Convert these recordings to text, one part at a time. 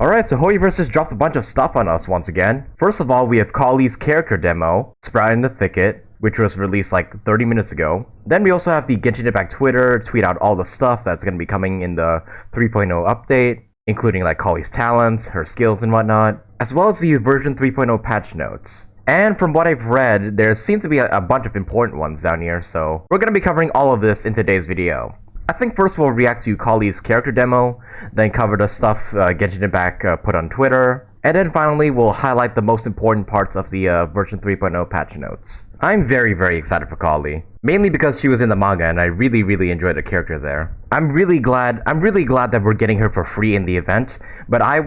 Alright, so Hoyoverse just dropped a bunch of stuff on us once again. First of all, we have Collei'S character demo, Sprout in the Thicket, which was released like 30 minutes ago. Then we also have the Genshin Impact Twitter tweet out all the stuff that's going to be coming in the 3.0 update, including like Collei'S talents, her skills and whatnot, as well as the version 3.0 patch notes. And from what I've read, there seems to be a bunch of important ones down here, so we're going to be covering all of this in today's video. I think first we'll react to Collei'S character demo, then cover the stuff Genshin Impact put on Twitter, and then finally we'll highlight the most important parts of the version 3.0 patch notes. I'm very excited for Collei'S, mainly because she was in the manga and I really enjoyed the character there. I'm really glad that we're getting her for free in the event, but I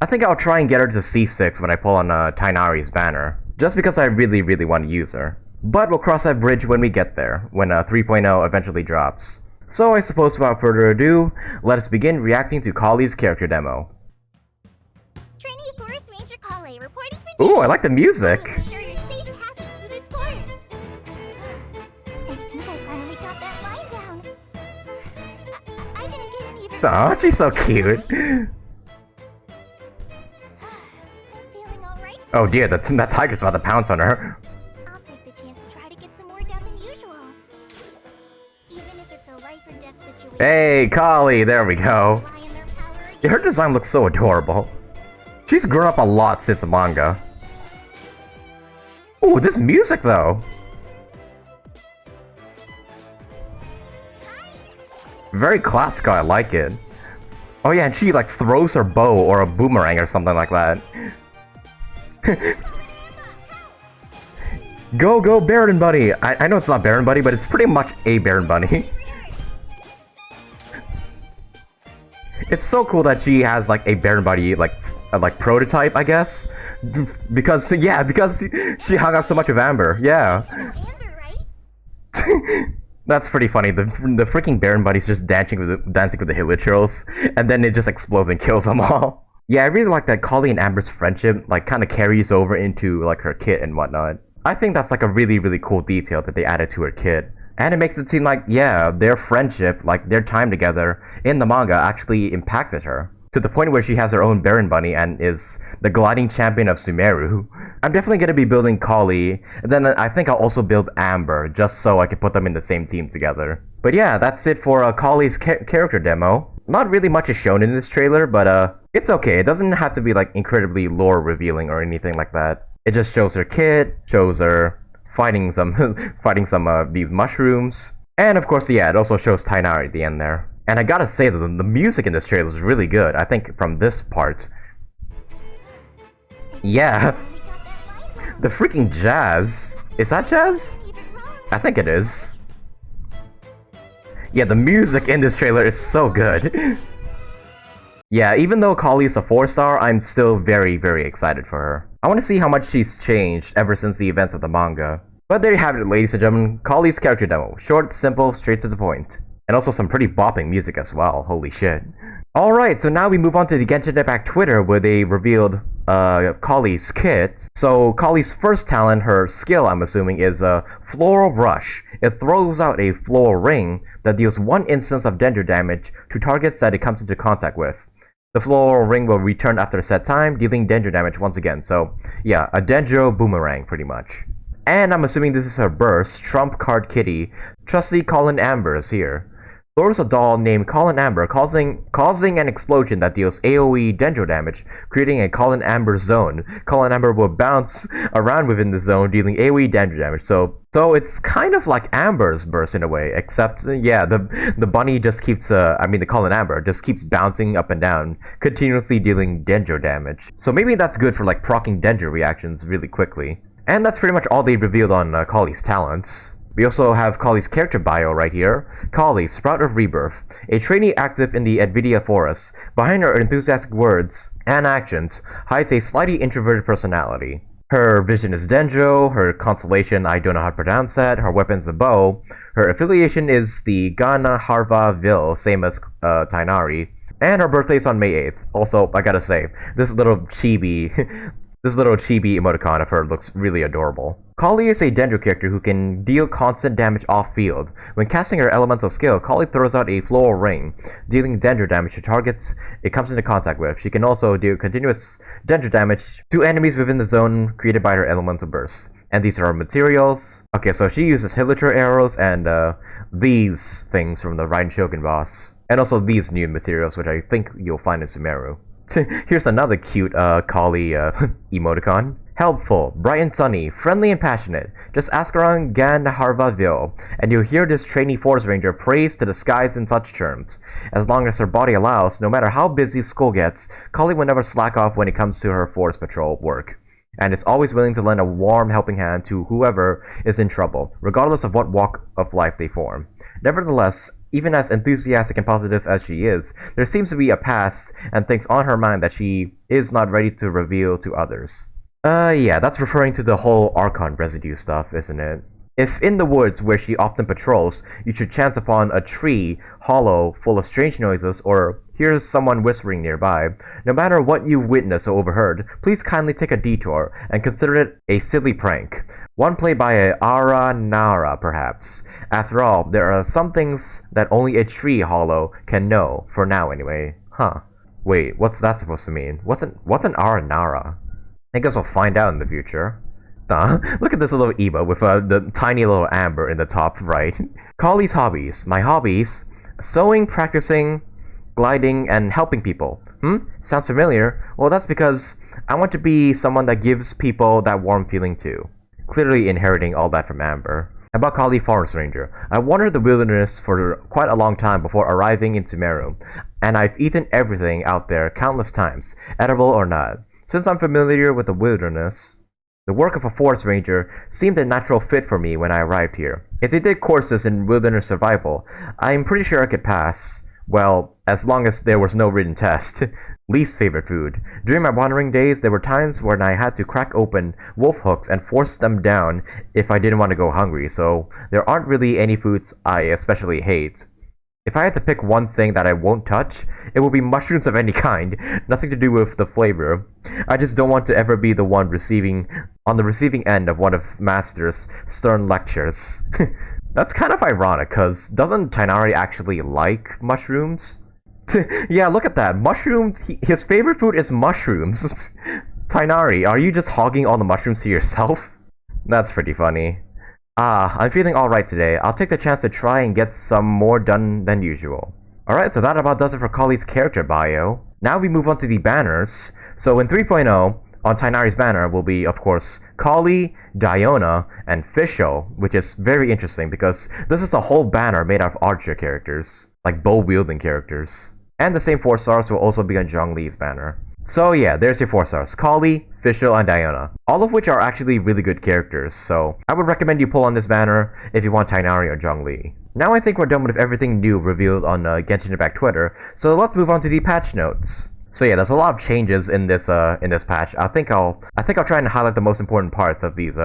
think I'll try and get her to C6 when I pull on Tighnari's banner, just because I really want to use her. But we'll cross that bridge when we get there, when 3.0 eventually drops. So I suppose without further ado, let us begin reacting to Collei'S character demo. Trainee Forest Ranger Collei'S reporting for Ooh, I like the music. ensure your safe passage through this forest. I think I finally got that line down. I didn't get any of it. Oh, she's so cute. Feeling alright? Oh dear, that tiger's about to pounce on her. I'll take the chance to try to get some more done than usual. Even if it's a life or death situation. Hey, Collei'S, there we go. Rely on their power Yeah, her design looks so adorable. She's grown up a lot since the manga. Ooh, this music though. Very classical, I like it. Oh yeah, and she like throws her bow or a boomerang or something like that. Go Baron Bunny! I know it's not Baron Bunny, but it's pretty much a Baron Bunny. It's so cool that she has like a Baron Bunny like prototype, I guess. Because she hung out so much with Amber. Yeah. Amber, right? That's pretty funny. The freaking Baron Bunny's just dancing with the Hilichurls, and then it just explodes and kills them all. Yeah, I really like that Collei'S and Amber's friendship like kind of carries over into like her kit and whatnot. I think that's like a really cool detail that they added to her kit. And it makes it seem like, yeah, their friendship, like their time together in the manga actually impacted her. To the point where she has her own Baron Bunny and is the gliding champion of Sumeru. I'm definitely going to be building Collei'S, and then I think I'll also build Amber, just so I can put them in the same team together. But yeah, that's it for Collei'S character demo. Not really much is shown in this trailer, but it's okay. It doesn't have to be like incredibly lore revealing or anything like that. It just shows her kit, shows her fighting some of these mushrooms, and of course, yeah, it also shows Tighnari at the end there. And I gotta say that the music in this trailer is really good. I think from this part, yeah, the freaking jazz. Is that jazz? I think it is. Yeah, the music in this trailer is so good. Yeah, even though Collei'S a 4-star, I'm still very excited for her. I want to see how much she's changed ever since the events of the manga. But there you have it, ladies and gentlemen, Collei'S character demo. Short, simple, straight to the point. And also some pretty bopping music as well, holy shit. Alright, so now we move on to the Genshin Impact Twitter where they revealed Collei'S kit. So Collei'S first talent, her skill I'm assuming, is Floral Rush. It throws out a floral ring that deals 1 instance of danger damage to targets that it comes into contact with. The floral ring will return after a set time, dealing danger damage once again. So yeah, a Dendro boomerang pretty much. And I'm assuming this is her burst, Trump Card Kitty. Trusty Colin Amber is here. Lures a doll named Colin Amber, causing an explosion that deals AoE Dendro damage, creating a Colin Amber zone. Colin Amber will bounce around within the zone, dealing AoE Dendro damage. So it's kind of like Amber's burst in a way, except yeah, the bunny just keeps the Colin Amber just keeps bouncing up and down, continuously dealing Dendro damage. So maybe that's good for like proccing Dendro reactions really quickly. And that's pretty much all they revealed on Collei'S talents. We also have Collei'S character bio right here. Collei'S, Sprout of Rebirth, a trainee active in the Edvidia Forest. Behind her enthusiastic words and actions hides a slightly introverted personality. Her vision is Dendro, her constellation I don't know how to pronounce that, her weapon's the bow, her affiliation is the Ghana Harva Ville, same as Tighnari, and her birthday is on May 8th. Also, I gotta say, this little chibi This little chibi emoticon of her looks really adorable. Collei is a Dendro character who can deal constant damage off-field. When casting her elemental skill, Collei throws out a floral ring, dealing Dendro damage to targets it comes into contact with. She can also deal continuous Dendro damage to enemies within the zone created by her elemental burst. And these are her materials. Okay, so she uses Hilliture arrows and these things from the Raiden Shogun boss. And also these new materials, which I think you'll find in Sumeru. Here's another cute Collei emoticon. Helpful, bright and sunny, friendly and passionate. Just ask around Ganyu, and you'll hear this trainee forest ranger praise to the skies in such terms. As long as her body allows, no matter how busy school gets, Collei will never slack off when it comes to her forest patrol work, and is always willing to lend a warm helping hand to whoever is in trouble, regardless of what walk of life they form. Nevertheless, even as enthusiastic and positive as she is, there seems to be a past and things on her mind that she is not ready to reveal to others. Yeah, that's referring to the whole Archon residue stuff, isn't it? If in the woods where she often patrols, you should chance upon a tree hollow full of strange noises or hear someone whispering nearby, no matter what you witness or overheard, please kindly take a detour and consider it a silly prank. One played by a Aranara, perhaps. After all, there are some things that only a tree hollow can know, for now anyway. Huh. Wait, what's that supposed to mean? What's an Aranara? I guess we'll find out in the future. Look at this little emote with the tiny little amber in the top right. Collei's hobbies. My hobbies? Sewing, practicing, gliding, and helping people. Sounds familiar? Well, that's because I want to be someone that gives people that warm feeling too. Clearly inheriting all that from Amber. About Collei Forest Ranger. I wandered the wilderness for quite a long time before arriving in Sumeru, and I've eaten everything out there countless times, edible or not. Since I'm familiar with the wilderness, the work of a forest ranger seemed a natural fit for me when I arrived here. As I did courses in wilderness survival, I'm pretty sure I could pass. Well, as long as there was no written test. Least favorite food. During my wandering days, there were times when I had to crack open wolf hooks and force them down if I didn't want to go hungry, so there aren't really any foods I especially hate. If I had to pick one thing that I won't touch, it will be mushrooms of any kind, nothing to do with the flavor. I just don't want to ever be the one on the receiving end of one of Master's stern lectures. That's kind of ironic, cause doesn't Tighnari actually like mushrooms? Yeah, look at that, mushrooms, his favorite food is mushrooms. Tighnari, are you just hogging all the mushrooms to yourself? That's pretty funny. I'm feeling alright today. I'll take the chance to try and get some more done than usual. Alright, so that about does it for Collei's character bio. Now we move on to the banners. So in 3.0, on Tighnari's banner will be, of course, Collei, Diona, and Fischl, which is very interesting because this is a whole banner made out of archer characters, like bow-wielding characters. And the same 4 stars will also be on Zhongli's banner. So yeah, there's your 4 stars, Collei, Fischl, and Diona, all of which are actually really good characters, so I would recommend you pull on this banner if you want Tighnari or Zhongli. Now I think we're done with everything new revealed on Genshin Impact Twitter, so let's move on to the patch notes. So yeah, there's a lot of changes in this patch. I think I'll try and highlight the most important parts of these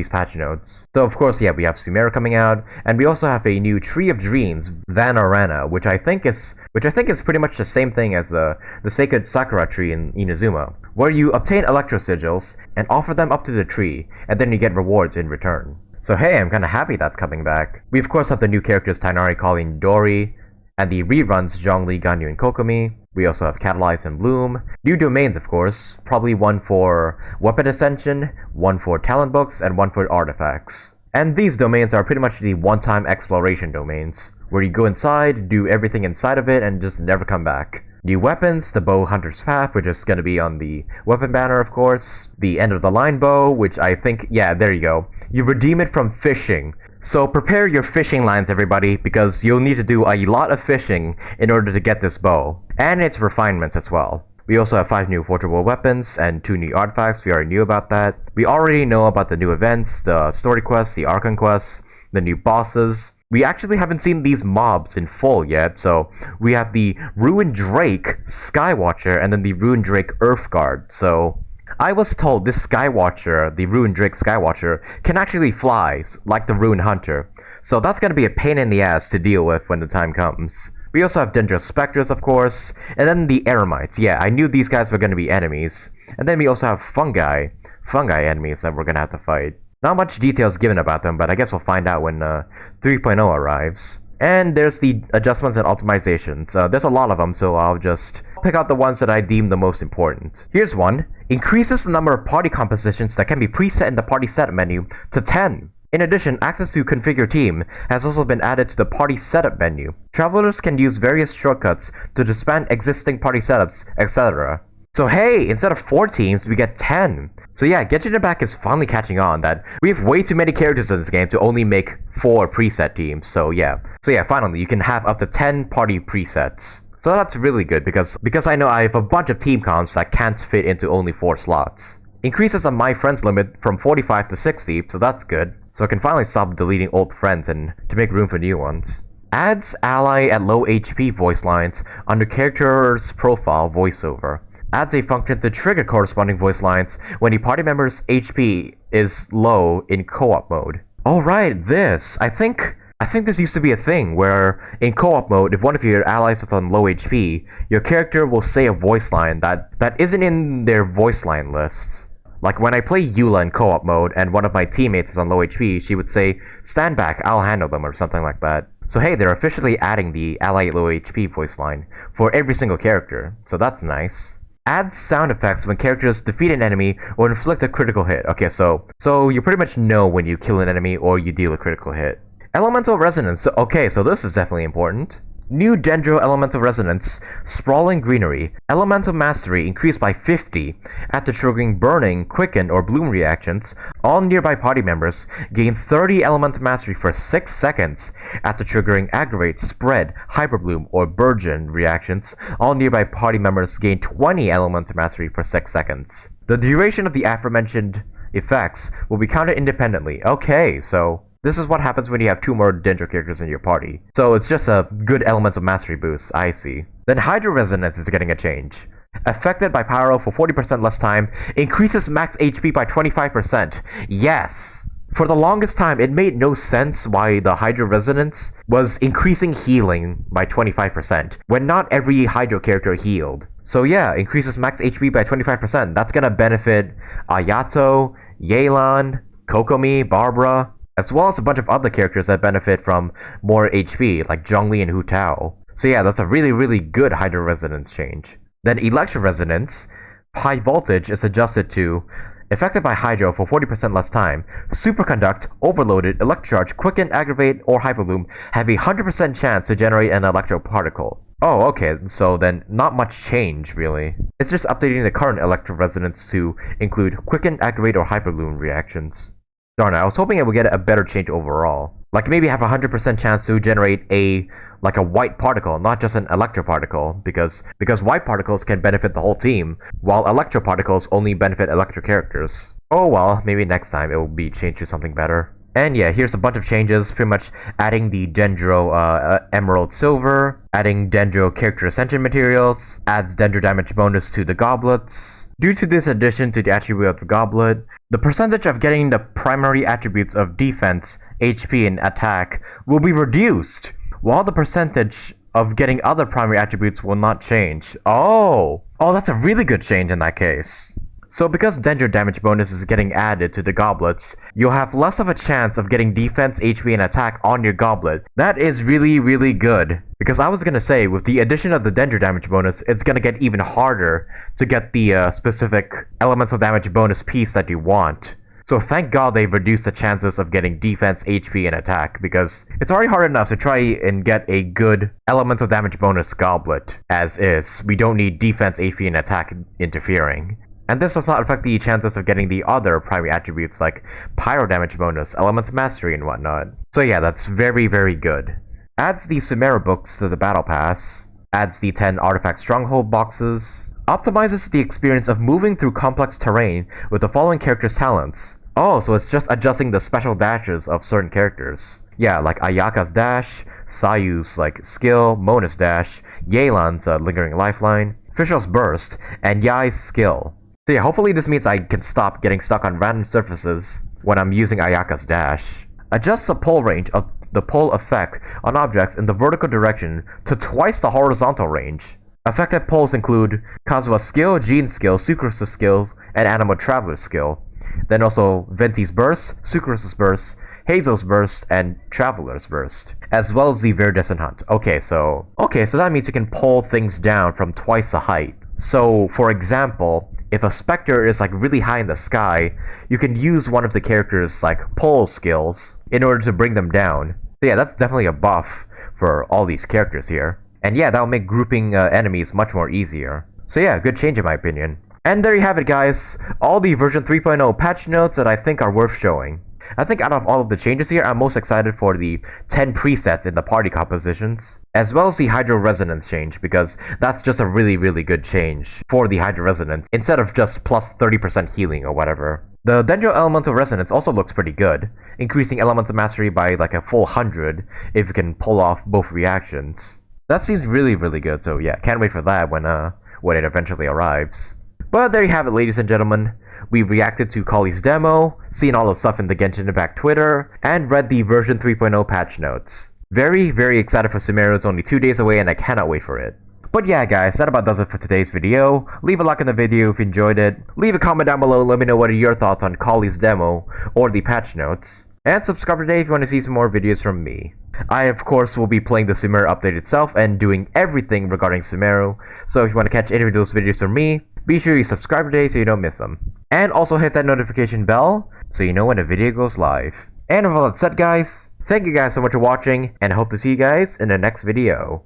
patch notes. So of course, yeah, we have Sumeru coming out, and we also have a new Tree of Dreams, Vanarana, which I think is pretty much the same thing as the Sacred Sakura tree in Inazuma, where you obtain Electro Sigils and offer them up to the tree, and then you get rewards in return. So hey, I'm kinda happy that's coming back. We of course have the new characters Tighnari calling Dori, and the reruns Zhongli, Ganyu, and Kokomi. We also have Catalyze and Bloom. New domains, of course, probably one for Weapon Ascension, one for Talent Books, and one for Artifacts. And these domains are pretty much the one-time exploration domains, where you go inside, do everything inside of it, and just never come back. New weapons, the Bow Hunter's Path, which is going to be on the weapon banner, of course. The End of the Line Bow, which I think, yeah, there you go. You redeem it from fishing. So prepare your fishing lines, everybody, because you'll need to do a lot of fishing in order to get this bow. And its refinements as well. We also have 5 new forgeable weapons and 2 new artifacts. We already knew about that. We already know about the new events, the story quests, the Archon quests, the new bosses. We actually haven't seen these mobs in full yet, so we have the Ruined Drake Skywatcher and then the Ruined Drake Earthguard. So I was told this Skywatcher, the Ruined Drake Skywatcher, can actually fly, like the Ruined Hunter. So that's gonna be a pain in the ass to deal with when the time comes. We also have Dendro Spectres, of course, and then the Eremites. Yeah, I knew these guys were going to be enemies. And then we also have fungi enemies that we're going to have to fight. Not much details given about them, but I guess we'll find out when 3.0 arrives. And there's the adjustments and optimizations. There's a lot of them, so I'll just pick out the ones that I deem the most important. Here's one. Increases the number of party compositions that can be preset in the party setup menu to 10. In addition, access to Configure Team has also been added to the Party Setup menu. Travelers can use various shortcuts to disband existing party setups, etc. So hey, instead of 4 teams, we get 10. So yeah, Genshin Impact is finally catching on that we have way too many characters in this game to only make 4 preset teams. So yeah, finally, you can have up to 10 party presets. So that's really good because I know I have a bunch of team comps that can't fit into only 4 slots. Increases the My Friends limit from 45 to 60, so that's good. So I can finally stop deleting old friends and to make room for new ones. Adds ally at low HP voice lines under character's profile voiceover. Adds a function to trigger corresponding voice lines when a party member's HP is low in co-op mode. Alright, this. I think this used to be a thing where in co-op mode, if one of your allies is on low HP, your character will say a voice line that isn't in their voice line lists. Like when I play Eula in co-op mode and one of my teammates is on low HP, she would say, "Stand back, I'll handle them," or something like that. So hey, they're officially adding the ally at low HP voice line for every single character, so that's nice. Adds sound effects when characters defeat an enemy or inflict a critical hit. Okay, so you pretty much know when you kill an enemy or you deal a critical hit. Elemental Resonance. Okay, so this is definitely important. New Dendro Elemental Resonance, Sprawling Greenery, Elemental Mastery increased by 50 after triggering Burning, Quicken, or Bloom reactions. All nearby party members gain 30 Elemental Mastery for 6 seconds after triggering Aggravate, Spread, Hyperbloom, or Burgeon reactions. All nearby party members gain 20 Elemental Mastery for 6 seconds. The duration of the aforementioned effects will be counted independently. Okay, so this is what happens when you have 2 more Dendro characters in your party. So it's just a good Elemental Mastery boost, I see. Then Hydro Resonance is getting a change. Affected by Pyro for 40% less time, increases max HP by 25%. Yes! For the longest time, it made no sense why the Hydro Resonance was increasing healing by 25%, when not every Hydro character healed. So yeah, increases max HP by 25%. That's gonna benefit Ayato, Yelan, Kokomi, Barbara, as well as a bunch of other characters that benefit from more HP, like Zhongli and Hu Tao. So yeah, that's a really, really good Hydro Resonance change. Then Electro Resonance, High Voltage is adjusted to affected by Hydro for 40% less time. Superconduct, Overloaded, Electrocharge, Quicken, Aggravate, or Hyperbloom have a 100% chance to generate an electro particle. Oh, okay, so then not much change, really. It's just updating the current Electro Resonance to include Quicken, Aggravate, or Hyperbloom reactions. Darn it, I was hoping it would get a better change overall. Like maybe have a 100% chance to generate a white particle, not just an electro particle, because white particles can benefit the whole team, while electro particles only benefit electro characters. Oh well, maybe next time it will be changed to something better. And yeah, here's a bunch of changes, pretty much adding the Dendro Emerald Silver, adding Dendro Character Ascension materials, adds Dendro damage bonus to the goblets. Due to this addition to the attribute of the goblet, the percentage of getting the primary attributes of defense, HP, and attack will be reduced, while the percentage of getting other primary attributes will not change. Oh, that's a really good change in that case. So because Dendro damage bonus is getting added to the goblets, you'll have less of a chance of getting defense, HP, and attack on your goblet. That is really, really good. Because I was gonna say, with the addition of the Dendro damage bonus, it's gonna get even harder to get the specific elemental damage bonus piece that you want. So thank God they've reduced the chances of getting defense, HP, and attack, because it's already hard enough to try and get a good elemental damage bonus goblet, as is. We don't need defense, HP, and attack interfering. And this does not affect the chances of getting the other primary attributes like Pyro damage bonus, Elemental Mastery, and whatnot. So yeah, that's very, very good. Adds the Sumeru books to the Battle Pass. Adds the 10 Artifact Stronghold boxes. Optimizes the experience of moving through complex terrain with the following characters' talents. Oh, so it's just adjusting the special dashes of certain characters. Yeah, like Ayaka's dash, Sayu's skill, Mona's dash, Yelan's lingering lifeline, Fischl's burst, and Yai's skill. So yeah, hopefully this means I can stop getting stuck on random surfaces when I'm using Ayaka's dash. Adjusts the pull range of the pull effect on objects in the vertical direction to twice the horizontal range. Effective pulls include Kazuha's skill, Jean's skill, Sucrose' skill, and Animal Traveler's skill. Then also Venti's burst, Sucrose's burst, Hazel's burst, and Traveler's burst, as well as the Viridescent hunt. Okay, so that means you can pull things down from twice the height. So, for example, if a specter is like really high in the sky, you can use one of the character's like pull skills in order to bring them down. So yeah, that's definitely a buff for all these characters here. And yeah, that'll make grouping enemies much more easier. So yeah, good change in my opinion. And there you have it, guys. All the version 3.0 patch notes that I think are worth showing. I think out of all of the changes here, I'm most excited for the 10 presets in the party compositions, as well as the Hydro Resonance change, because that's just a really, really good change for the Hydro Resonance, instead of just plus 30% healing or whatever. The Dendro Elemental Resonance also looks pretty good, increasing Elemental Mastery by like a full 100 if you can pull off both reactions. That seems really, really good, so yeah, can't wait for that when it eventually arrives. But there you have it, ladies and gentlemen. We reacted to Collei'S demo, seen all the stuff in the Genshin Impact Twitter, and read the version 3.0 patch notes. Very, very excited for Sumeru. It's only 2 days away and I cannot wait for it. But yeah, guys, that about does it for today's video. Leave a like on the video if you enjoyed it. Leave a comment down below, let me know what are your thoughts on Collei'S demo or the patch notes. And subscribe today if you want to see some more videos from me. I, of course, will be playing the Sumeru update itself and doing everything regarding Sumeru, so if you want to catch any of those videos from me, be sure you subscribe today so you don't miss them. And also hit that notification bell so you know when a video goes live. And with all that said, guys, thank you guys so much for watching, and I hope to see you guys in the next video.